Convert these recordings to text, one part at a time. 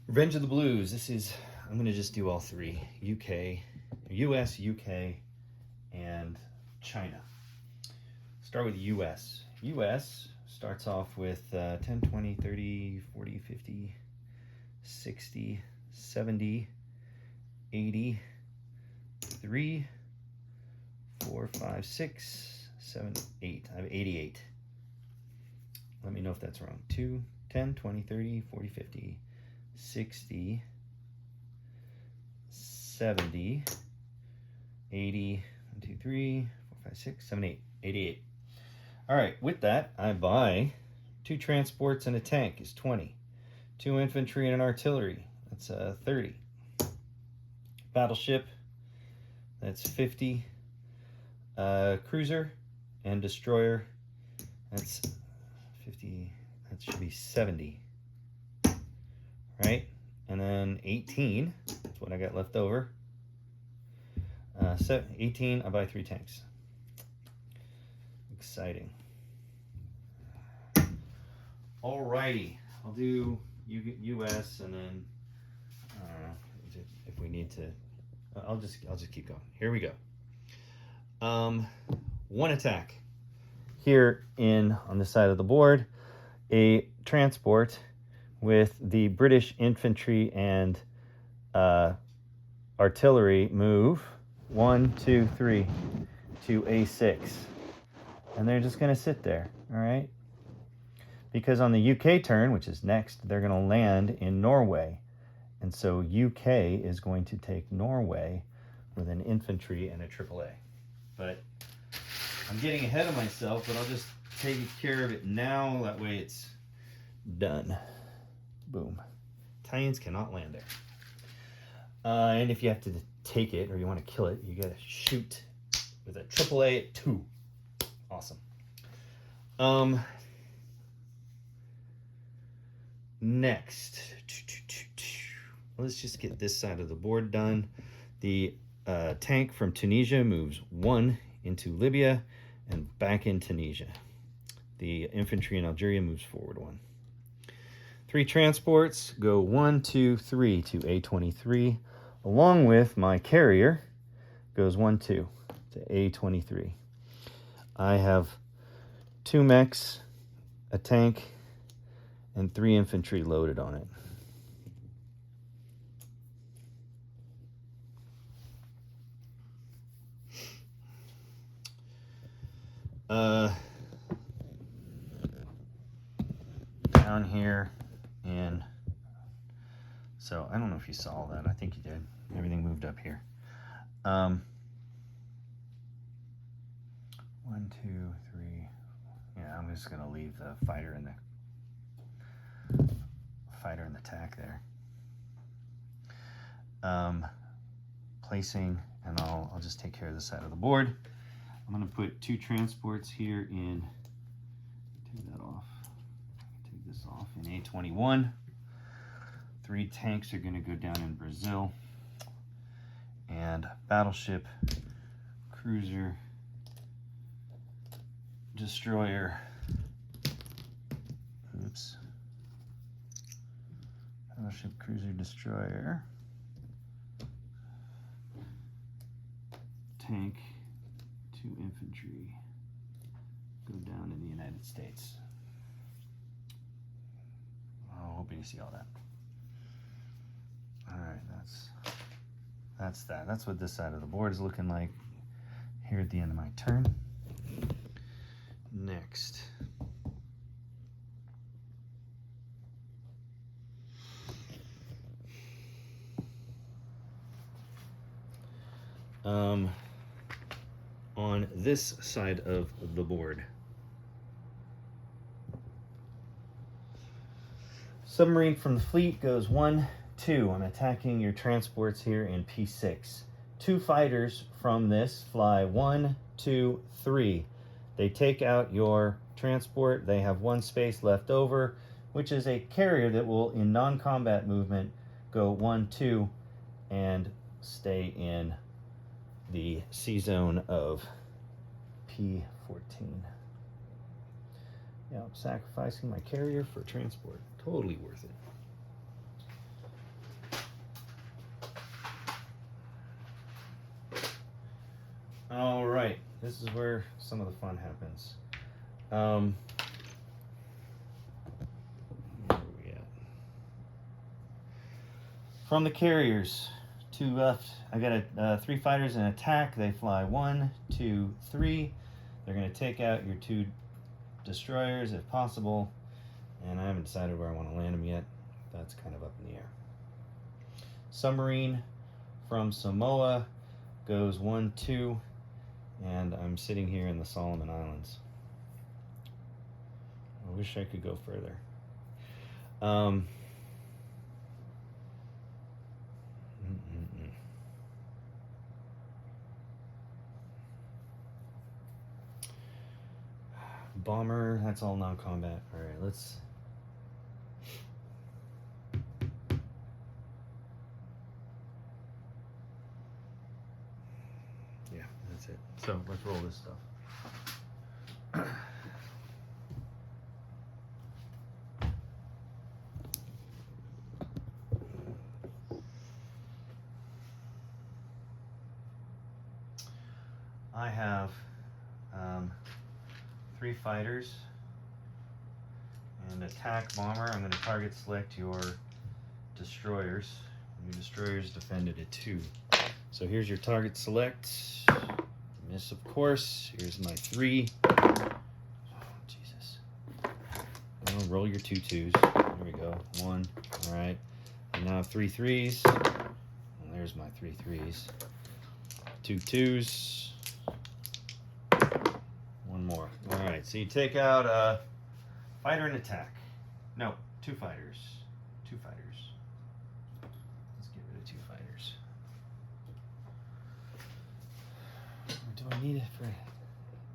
Revenge of the Blues. I'm going to just do all three. US, UK, and China. Start with US. US starts off with 10, 20, 30, 40, 50, 60, 70, 80, 3, 4, 5, 6, 7, 8. I have 88. Let me know if that's wrong. 2, 10, 20, 30, 40, 50, 60, 70, 80, 1, 2, 3, 4, 5, 6, 7, 8. 88. All right, with that, I buy 2 transports and a tank is 20. 2 infantry and an artillery, that's 30. Battleship, that's 50. Cruiser and destroyer, that's 50. That should be 70. Right? And then 18, that's what I got left over. 18, I buy 3 tanks. Exciting. Alrighty, I'll do US and then if we need to, I'll just keep going. Here we go. One attack here on the side of the board, a transport with the British infantry and artillery move 1, 2, 3 to A6, and they're just going to sit there. All right, because on the UK turn, which is next, they're going to land in Norway, and so UK is going to take Norway with an infantry and a AAA. But I'm getting ahead of myself, but I'll just take care of it now. That way it's done. Boom. Italians cannot land there. And if you have to take it or you want to kill it, you got to shoot with a AAA at 2. Awesome. Next. Let's just get this side of the board done. The tank from Tunisia moves 1 into Libya and back in Tunisia. The infantry in Algeria moves forward 1. 3 transports go 1, 2, 3 to A23, along with my carrier goes 1, 2 to A23. I have 2 mechs, a tank, and 3 infantry loaded on it. Down here, and so I don't know if you saw that. I think you did. Everything moved up here. 1, 2, 3. Yeah, I'm just gonna leave the fighter in the tack there. Placing, and I'll just take care of this side of the board. I'm gonna put 2 transports here in. Take that off. Take this off in A21. 3 tanks are gonna go down in Brazil. And battleship, cruiser, destroyer. Oops. Battleship, cruiser, destroyer. Tank, 2 infantry go down in the United States. I'm hoping you see all that. All right, that's that. That's what this side of the board is looking like here at the end of my turn. Next. On this side of the board, submarine from the fleet goes 1, 2. I'm attacking your transports here in P6. 2 fighters from this fly 1, 2, 3. They take out your transport. They have 1 space left over, which is a carrier that will, in non-combat movement, go 1, 2, and stay in the C zone of P14. Yeah, I'm sacrificing my carrier for transport. Totally worth it. this is where some of the fun happens. Where are we at? From the carriers, 2 left. I got 3 fighters in attack. They fly 1, 2, 3. They're going to take out your 2 destroyers if possible. And I haven't decided where I want to land them yet. That's kind of up in the air. Submarine from Samoa goes 1, 2. And I'm sitting here in the Solomon Islands. I wish I could go further. Bomber, that's all non-combat. All right, let's... Yeah, that's it. So let's roll this stuff. I have 3 fighters and attack bomber. I'm going to target select your destroyers. Your destroyers defended at 2. So here's your target select. Miss, of course. Here's my 3. Oh, Jesus. Well, roll your 2 2s. There we go. 1. All right. And now 3 3s. And there's my 3 3s. 2 2s. 1 more. All right. So you take out a fighter and attack. No, 2 fighters. 2 fighters. Let's get rid of 2 fighters. Or do I need it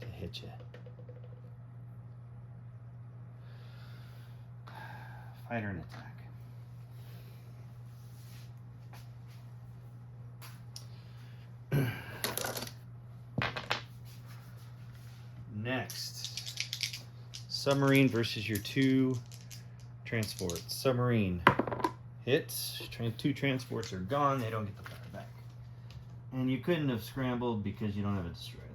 to hit you? Fighter and attack. Next, submarine versus your 2 transports. Submarine hits. 2 transports are gone. They don't get the fire back. And you couldn't have scrambled because you don't have a destroyer there.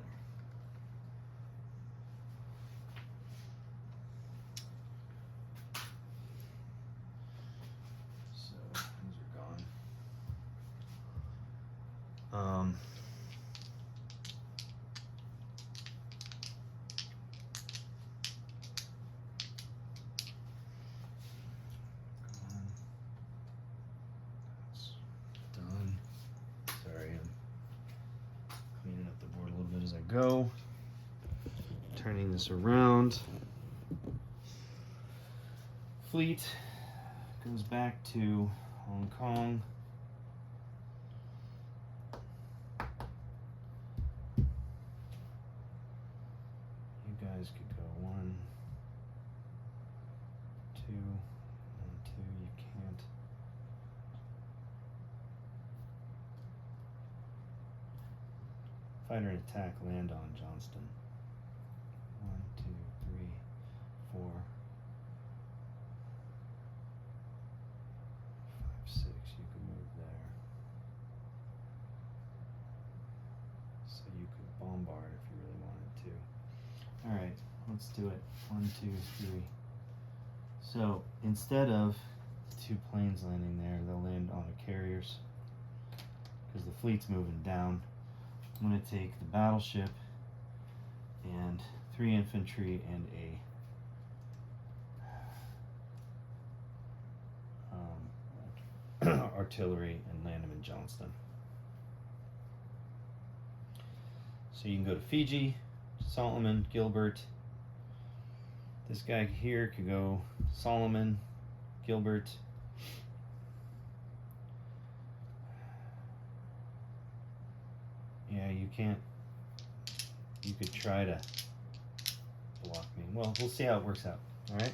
So those are gone. Go. Turning this around. Fleet goes back to Hong Kong. You guys could go 1, 2, 1, 2. You can't. Fighter and attack land on Johnston. 1, 2, 3, 4, 5, 6. You can move there. So you could bombard if you really wanted to. Alright, let's do it. 1, 2, 3. So instead of 2 planes landing there, they'll land on the carriers because the fleet's moving down. I'm going to take the battleship and 3 infantry and a artillery and land them in Johnston. So you can go to Fiji, Solomon, Gilbert. This guy here could go Solomon, Gilbert. Yeah, you can't. You could try to block me. Well, we'll see how it works out. All right.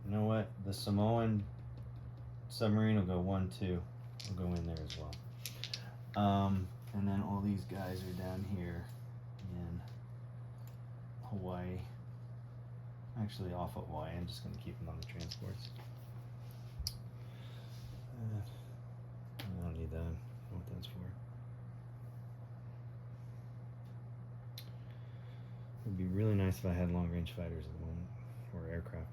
You know what? The Samoan submarine will go 1, 2. We'll go in there as well. And then all these guys are down here in Hawaii. Actually, off of Hawaii. I'm just going to keep them on the transports. I don't need that. I don't know what that's for. It would be really nice if I had long-range fighters at the moment, or aircraft.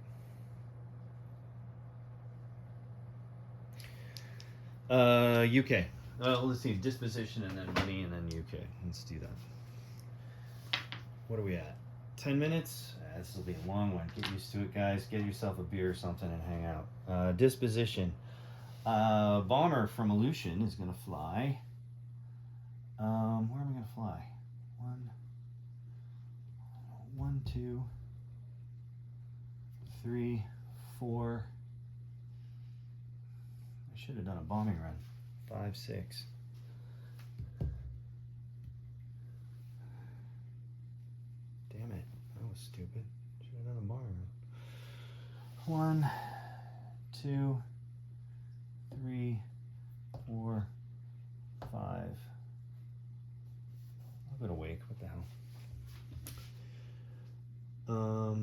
UK. Let's see, disposition and then money and then UK. Let's do that. What are we at? 10 minutes? This will be a long one. Get used to it, guys. Get yourself a beer or something and hang out. Disposition. Bomber from Aleutian is going to fly. Where am I going to fly? One, 2, 3, 4. I should have done a bombing run. 5, 6. Damn it. That was stupid. Should have done a bombing run. 1, 2, 3, 4, 5. A little bit awake. What the hell?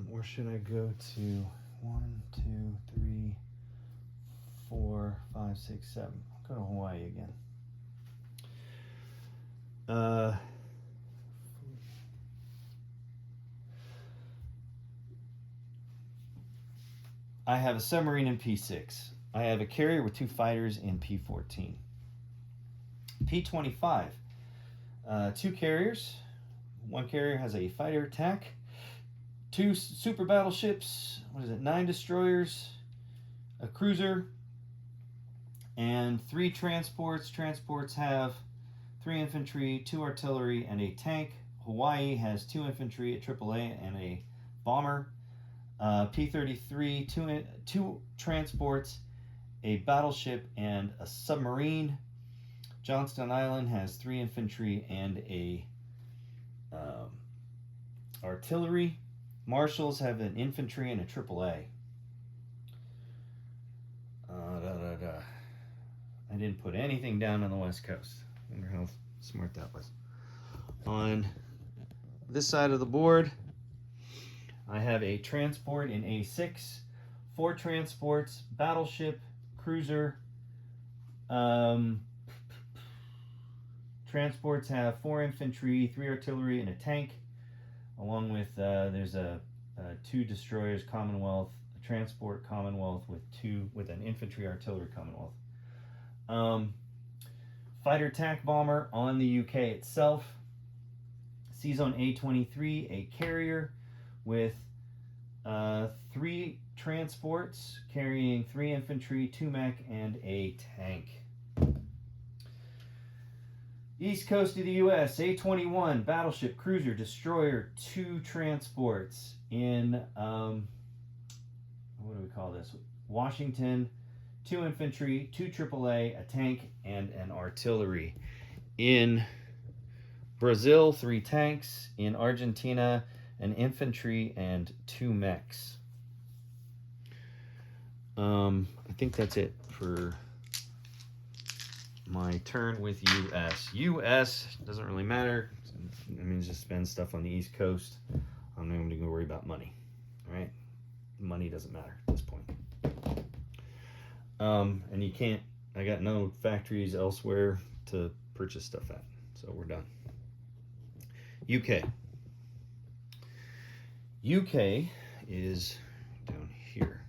Where should I go to? 1, 2, 3, 4, 5, 6, 7. I'll go to Hawaii again. I have a submarine in P6. I have a carrier with 2 fighters in P14. P25. 2 carriers. 1 carrier has a fighter attack. 2 super battleships. 9 destroyers. A cruiser. And 3 transports. Transports have 3 infantry, 2 artillery, and a tank. Hawaii has 2 infantry, a AAA, and a bomber. P-33, 2 transports, a battleship, and a submarine. Johnston Island has 3 infantry and a artillery. Marshalls have an infantry and a AAA. I didn't put anything down on the West Coast. I wonder how smart that was. On this side of the board, I have a transport in A6, 4 transports, battleship, cruiser. Transports have 4 infantry, 3 artillery, and a tank, along with there's a 2 destroyers Commonwealth, a transport Commonwealth with an infantry artillery Commonwealth. Fighter attack bomber on the UK itself. Seazone A23, a carrier with 3 transports carrying 3 infantry, 2 mech, and a tank. East coast of the U.S., A21, battleship, cruiser, destroyer, 2 transports in, what do we call this? Washington, 2 infantry, 2 AAA, a tank, and an artillery. In Brazil, 3 tanks. In Argentina, an infantry and 2 mechs. I think that's it for my turn with US. US doesn't really matter. It means just spend stuff on the East Coast. I'm not going to worry about money. All right? Money doesn't matter at this point. And you can't, I got no factories elsewhere to purchase stuff at. So we're done. UK. UK is down here.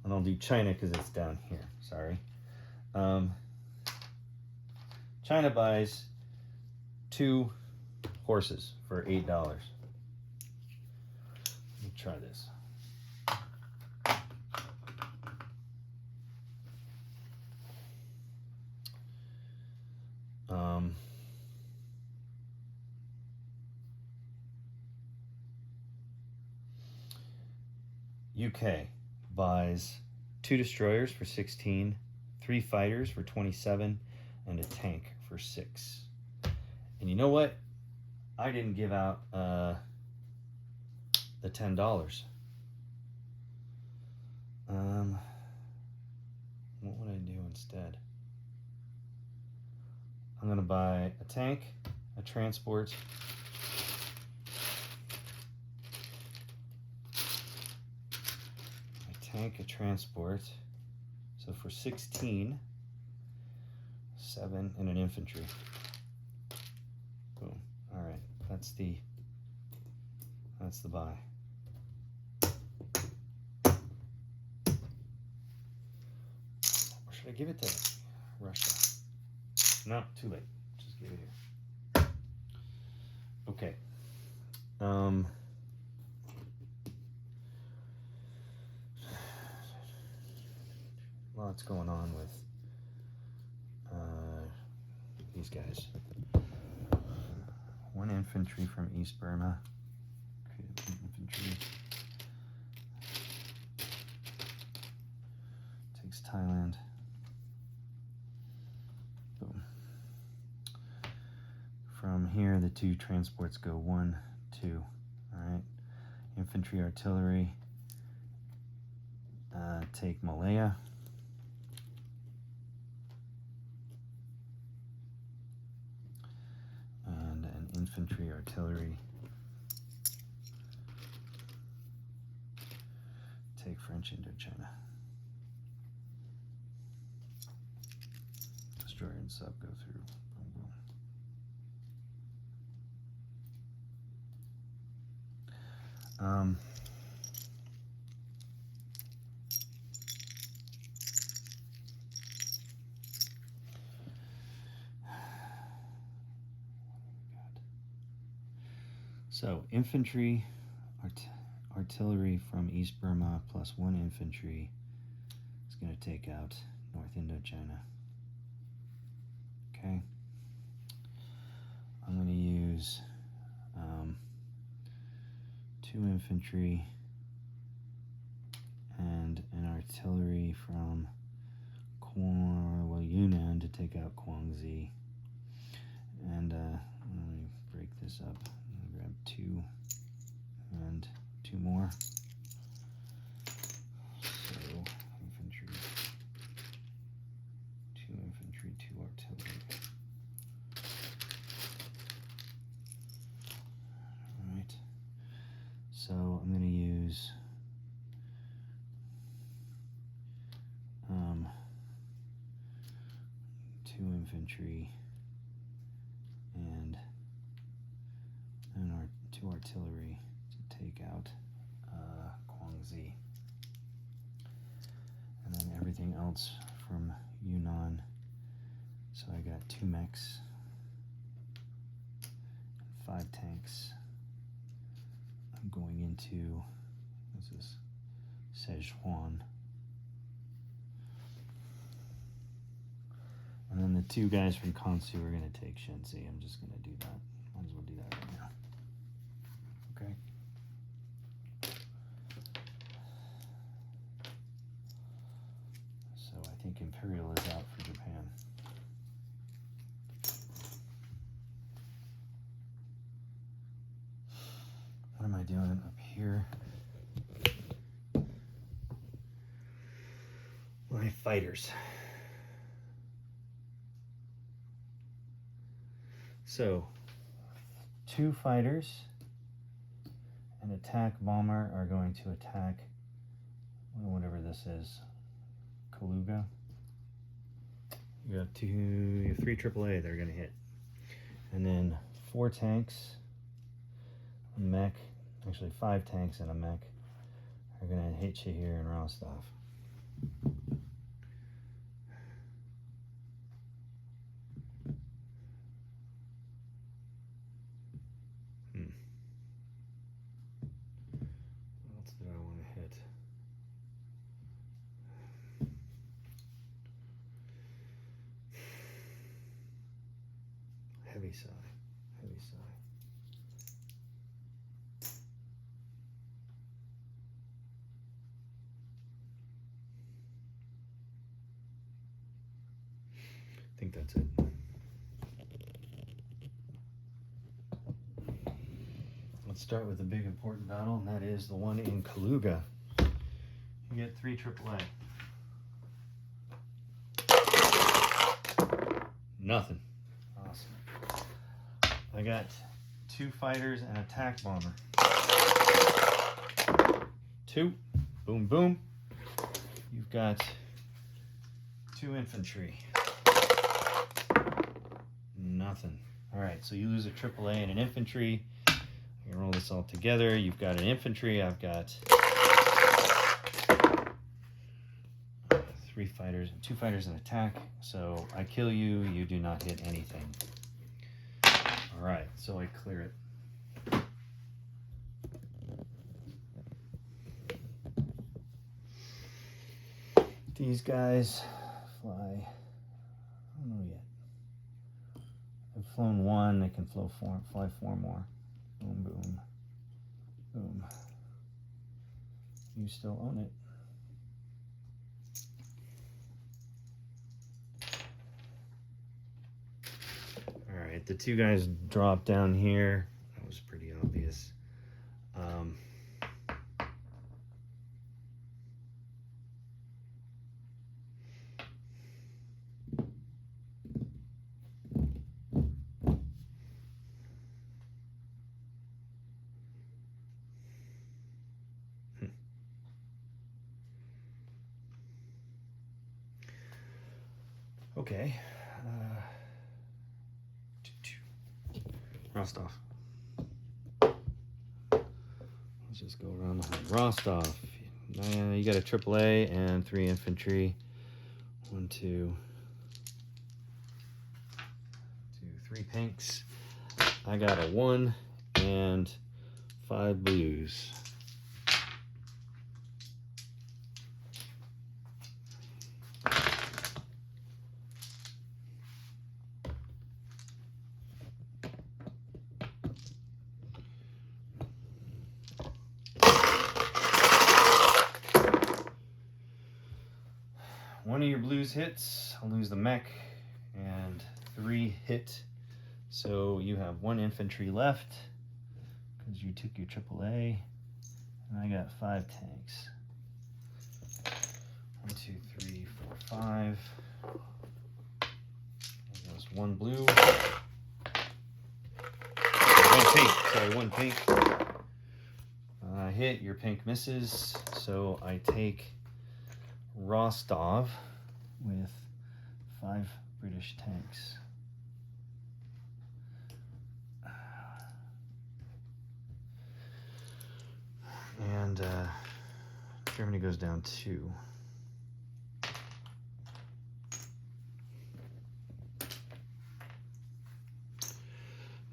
And I'll do China because it's down here. Sorry. China buys 2 horses for $8. Let me try this. UK buys 2 destroyers for 16, 3 fighters for 27, and a tank for 6. And you know what? I didn't give out the $10. What would I do instead? I'm going to buy a tank, a transport, a transport. So for 16, 7 and an infantry. Boom. All right, that's the buy. Or should I give it to Russia? No, too late. Just give it here. Okay. Lots going on with these guys. 1 infantry from East Burma. Infantry. Takes Thailand. Boom. From here, the 2 transports go 1, 2. All right. Infantry, artillery. Take Malaya. And an infantry, artillery. Take French Indochina. Destroyer and sub go through. Boom, boom. So infantry, artillery from East Burma plus 1 infantry is going to take out North Indochina. Okay. I'm going to use 2 infantry and an artillery from Yunnan to take out Guangxi. And let me break this up. I'm going to grab 2 and 2 more. So infantry, 2 infantry, 2 artillery. All right. So I'm going to use 2 infantry and 2 artillery to take out Guangxi. And then everything else from Yunnan. So I got 2 mechs, 5 tanks. I'm going into, what's this? Sichuan. And then the 2 guys from Kansu are going to take Shenzi. I'm just going to do that. Might as well do that right now. Okay. So I think Imperial is out for Japan. What am I doing up here? My fighters. So, 2 fighters, an attack bomber are going to attack whatever this is, Kaluga. You have 3 AAA they're going to hit. And then 4 tanks, a mech, actually 5 tanks and a mech are going to hit you here in Rostov. What else did I want to hit? Heavy sigh. Heavy sigh. I think that's it. Let's start with the big important battle, and that is the one in Kaluga. You get 3 AAA. Nothing. Awesome. I got 2 fighters and attack bomber. 2. Boom, boom. You've got 2 infantry. Nothing. All right, so you lose a AAA and an infantry. You roll this all together. You've got an infantry. I've got 3 fighters and 2 fighters in attack. So I kill you. You do not hit anything. All right, so I clear it. These guys fly. I don't know yet. I've flown 1. They can fly 4 more. Boom, boom, boom. You still own it. All right, the 2 guys drop down here. That was pretty obvious. Okay. Rostov. Let's just go around the horn. Rostov. You got a AAA and 3 infantry. 1, 2, 3 pinks. I got a 1 and 5 blues. One of your blues hits, I'll lose the mech, and 3 hit. So you have 1 infantry left because you took your AAA, and I got 5 tanks. 1, 2, 3, 4, 5. There's 1 blue. 1 pink. Sorry, 1 pink. Hit, your pink misses, so I take Rostov with 5 British tanks. And Germany goes down 2.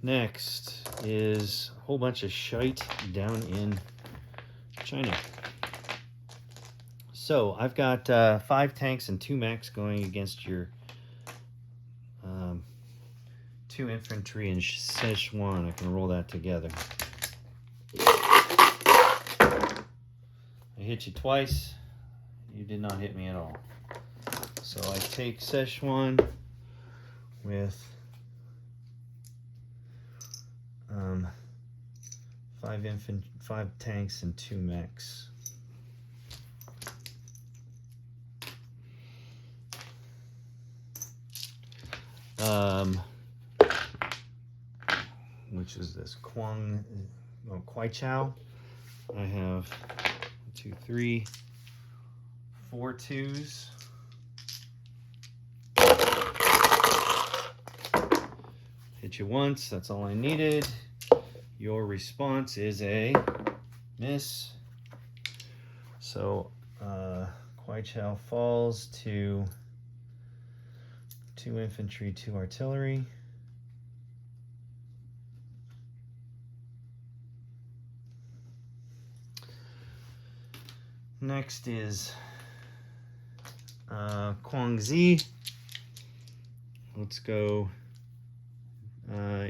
Next is a whole bunch of shite down in China. So I've got 5 tanks and 2 mechs going against your 2 infantry and Szechuan. I can roll that together. I hit you twice. You did not hit me at all. So I take Szechuan with 5 tanks and 2 mechs. Which is this Kwaichao. I have 1, 2, 3, 4 2s. Hit you once, that's all I needed. Your response is a miss. So Kwaichao falls to 2 infantry, 2 artillery. Next is Guangxi. Let's go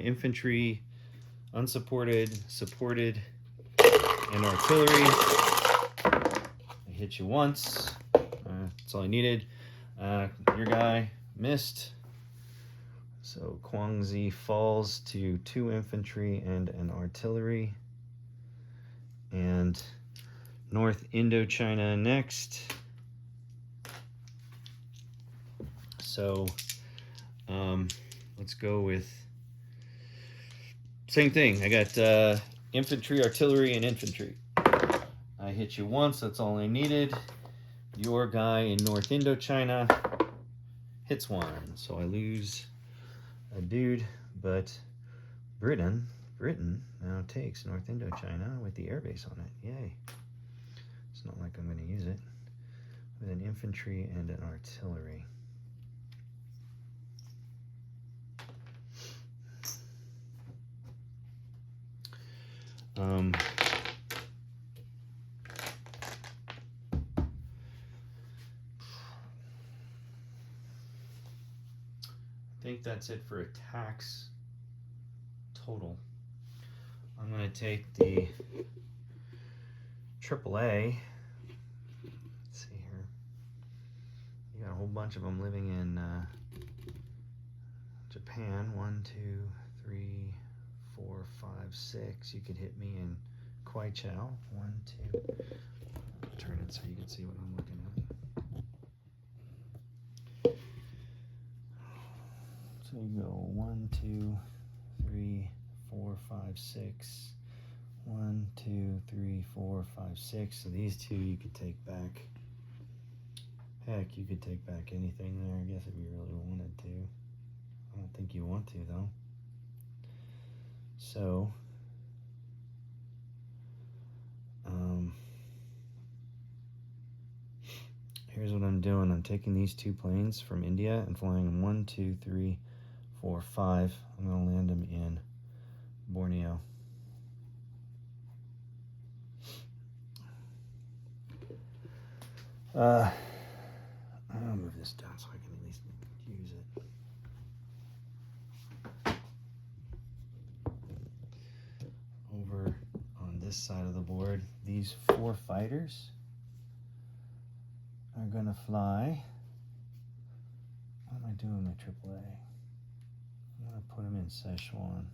infantry, unsupported, supported, and artillery. I hit you once. That's all I needed. Your guy missed. So Guangxi falls to 2 infantry and an artillery. And North Indochina next. So let's go with same thing. I got infantry, artillery, and infantry. I hit you once, that's all I needed. Your guy in North Indochina hits 1, so I lose a dude but Britain now takes North Indochina with the airbase on it. Yay. It's not like I'm going to use it. With an infantry and an artillery. I think that's it for attacks total. I'm going to take the AAA. Let's see here. You got a whole bunch of them living in Japan. 1, 2, 3, 4, 5, 6. You could hit me in Kwaichao. 1, 2. I'll turn it so you can see what I'm looking at. So you go 1, 2, 3, 4, 5, 6. 1, 2, 3, 4, 5, 6. So these two you could take back. Heck, you could take back anything there, I guess, if you really wanted to. I don't think you want to, though. So, here's what I'm doing. I'm taking these two planes from India and flying them 1, 2, 3, 4, 5. I'm going to land them in Borneo. I'll move this down so I can at least use it. Over on this side of the board, these 4 fighters are going to fly. What am I doing with AAA? I'm going to put them in Szechuan.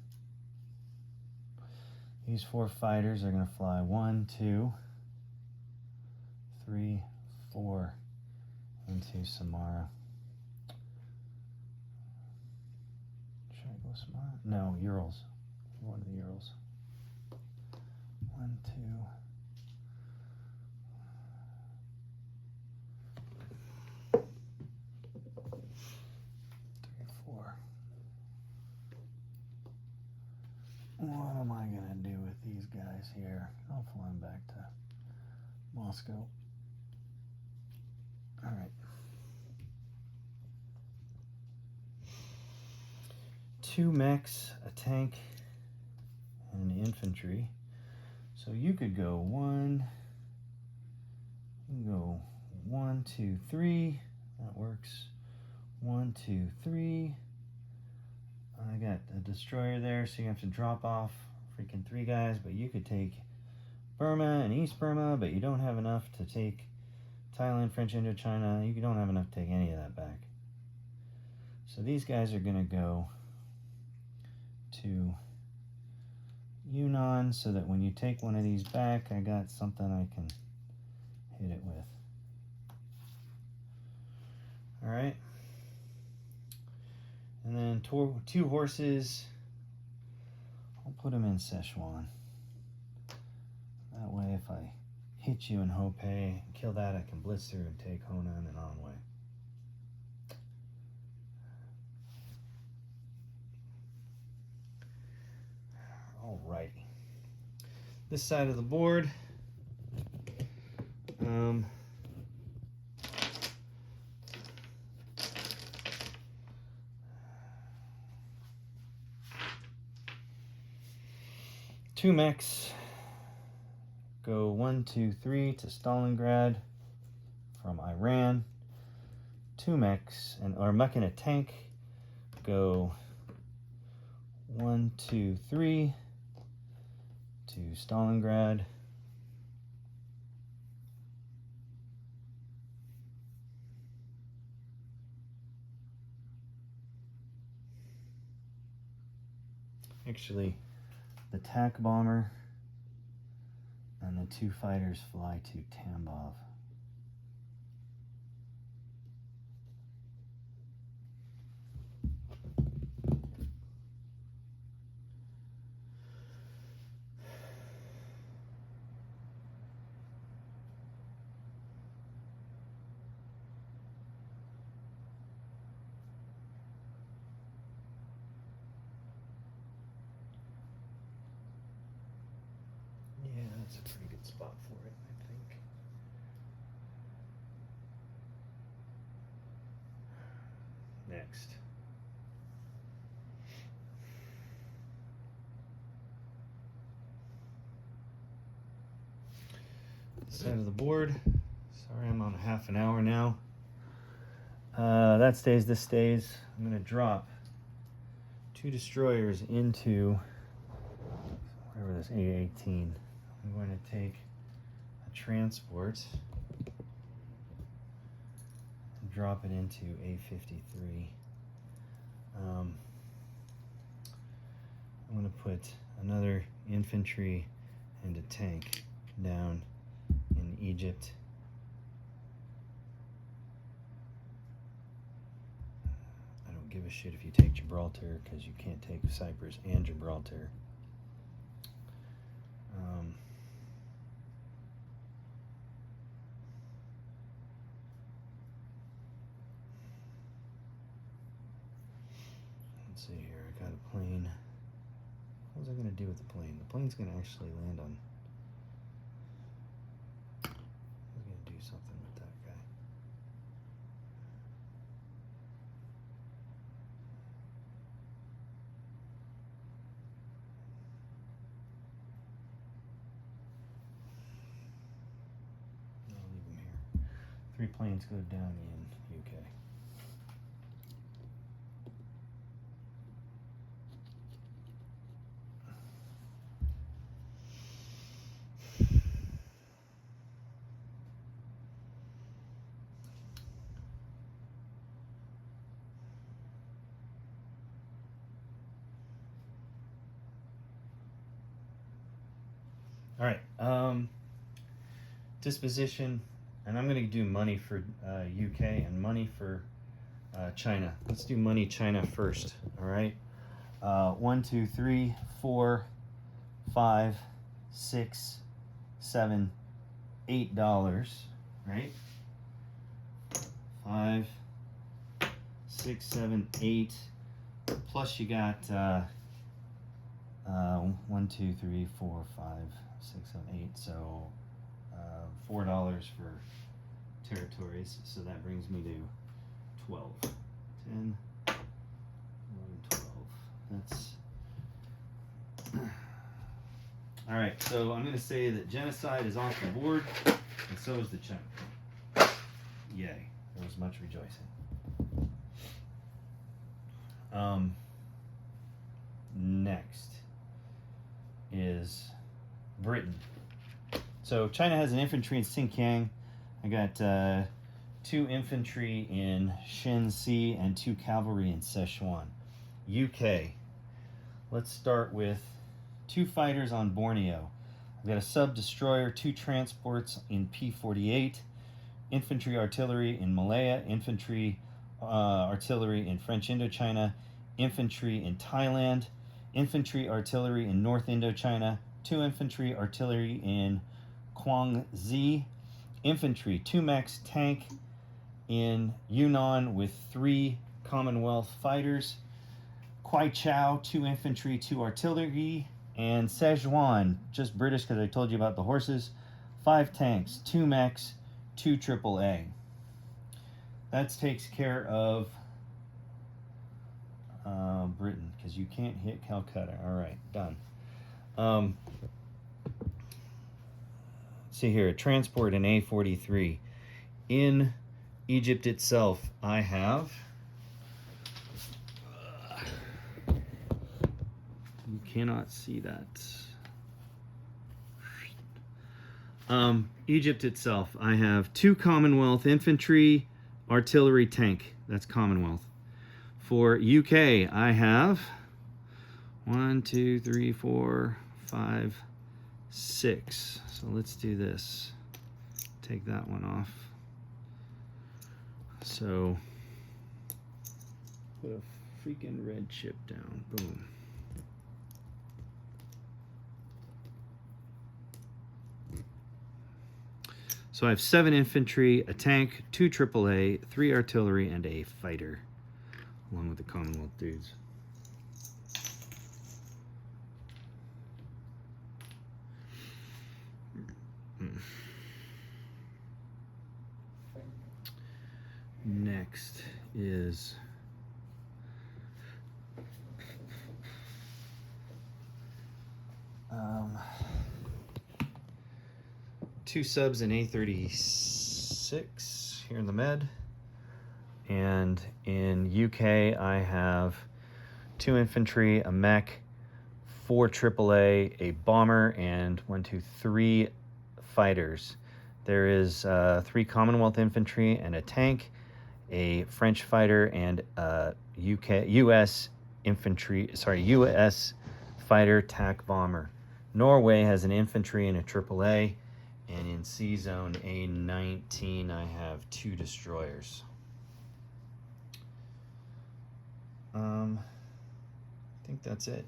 These 4 fighters are going to fly 1, 2, 3, 4 into Samara. Should I go Samara? No, Urals. One of the Urals. 1, 2. 3, 4. What am I gonna do with these guys here? I'll fly them back to Moscow. All right. 2 mechs, a tank, and an infantry. So you could go 1. You can go 1, 2, 3. That works. 1, 2, 3. I got a destroyer there, so you have to drop off freaking 3 guys. But you could take Burma and East Burma, but you don't have enough to take Thailand, French Indochina. You don't have enough to take any of that back. So these guys are going to go to Yunnan so that when you take one of these back, I got something I can hit it with. All right. And then 2 horses, I'll put them in Szechuan. That way if I hit you in Hopei and kill that, I can blitz through and take Honan and Anhui. Alrighty. This side of the board, two mechs go 1, 2, 3 to Stalingrad from Iran. 2 mechs or mech and a tank go 1, 2, 3 to Stalingrad. Actually, the TAC bomber and the 2 fighters fly to Tambov. That's a pretty good spot for it, I think. Next. Side of the board. Sorry, I'm on a half an hour now. That stays, this stays. I'm going to drop 2 destroyers into whatever this A-18. I'm going to take a transport and drop it into A-53. I'm going to put another infantry and a tank down in Egypt. I don't give a shit if you take Gibraltar, because you can't take Cyprus and Gibraltar. Let's see here, I got a plane. What was I going to do with the plane? The plane's going to actually land on... I was going to do something with that guy. I'll leave him here. 3 planes go down in UK. All right, disposition, and I'm going to do money for UK and money for China. Let's do money China first. All right, 1, 2, 3, 4, 5, 6, 7, $8. Right, 5, 6, 7, 8. Plus you got 1, 2, 3, 4, 5, 6, 7, 8. So $4 for territories. So that brings me to 12. 10, 11, 12. That's all right. So I'm going to say that genocide is off the board, and so is the China. Yay! There was much rejoicing. Next is Britain. So China has an infantry in Xinjiang. I got 2 infantry in Shenxi and 2 cavalry in Sichuan. UK. Let's start with 2 fighters on Borneo. I've got a sub-destroyer, 2 transports in P-48, infantry artillery in Malaya, infantry artillery in French Indochina, infantry in Thailand, infantry artillery in North Indochina, 2 infantry artillery in Guangxi, infantry 2 mechs tank in Yunnan with 3 Commonwealth fighters, Kwai Chao 2 infantry 2 artillery, and Sichuan, just British because I told you about the horses, 5 tanks 2 mechs 2 AAA. That takes care of Britain, because you can't hit Calcutta. All right, done. See here, transport in A-43. In Egypt itself, I have... you cannot see that. Egypt itself, I have 2 Commonwealth infantry, artillery, tank. That's Commonwealth. For UK, I have 1, 2, 3, 4, 5, 6. So let's do this. Take that one off. So put a freaking red chip down. Boom. So I have 7 infantry, a tank, 2 AAA, 3 artillery, and a fighter, along with the Commonwealth dudes. Next is two subs in A36 here in the Med, and in UK I have 2 infantry, a mech, 4 AAA, a bomber, and 3 fighters. There is 3 Commonwealth infantry and a tank, a French fighter, and a U.S. fighter TAC bomber. Norway has an infantry and a AAA, and in C Zone A19 I have 2 destroyers. I think that's it.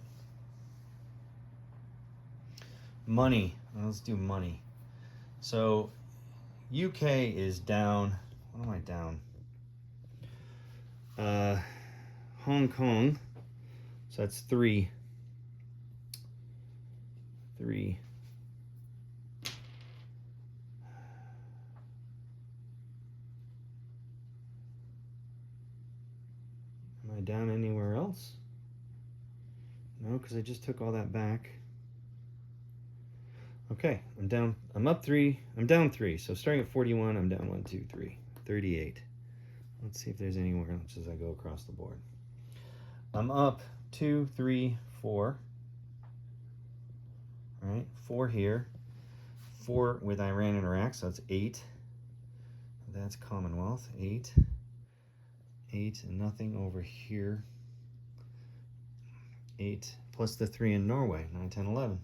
Money. Let's do money. So UK is down. What am I down? Hong Kong. So that's 3. Am I down anywhere else? No, because I just took all that back. Okay, I'm down. I'm up 3. I'm down 3. So starting at 41, I'm down 1, 2, 3, 38. Let's see if there's anywhere else as I go across the board. I'm up 2, 3, 4. All right, 4 here. 4 with Iran and Iraq, so that's 8. That's Commonwealth, 8. 8 and nothing over here. 8 plus the 3 in Norway, 9, 10, 11.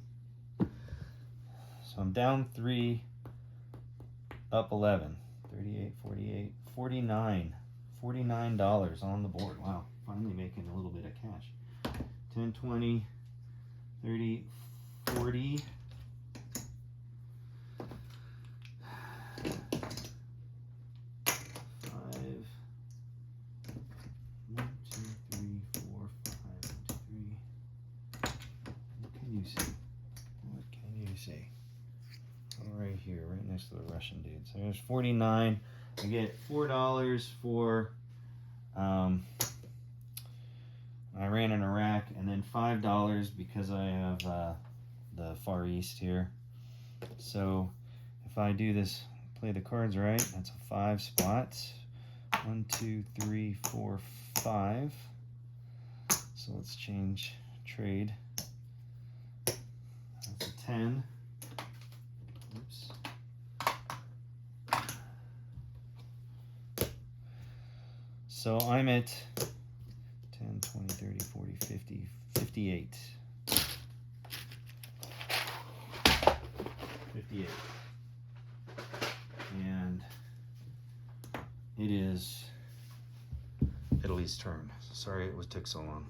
So I'm down 3, up 11. 38, 48, 49. $49 on the board. Wow, finally making a little bit of cash. 10, 20, 30, 40. 5. Right here, right next to the Russian dude. So there's 49. I get $4 for Iran and Iraq, and then $5 because I have the Far East here. So if I do this, play the cards right, that's a 5 spot. 1, 2, 3, 4, 5. So let's change trade. That's a 10. Oops. So I'm at 10, 20, 30, 40, 50, 58. 58. And it is Italy's turn. Sorry it took so long.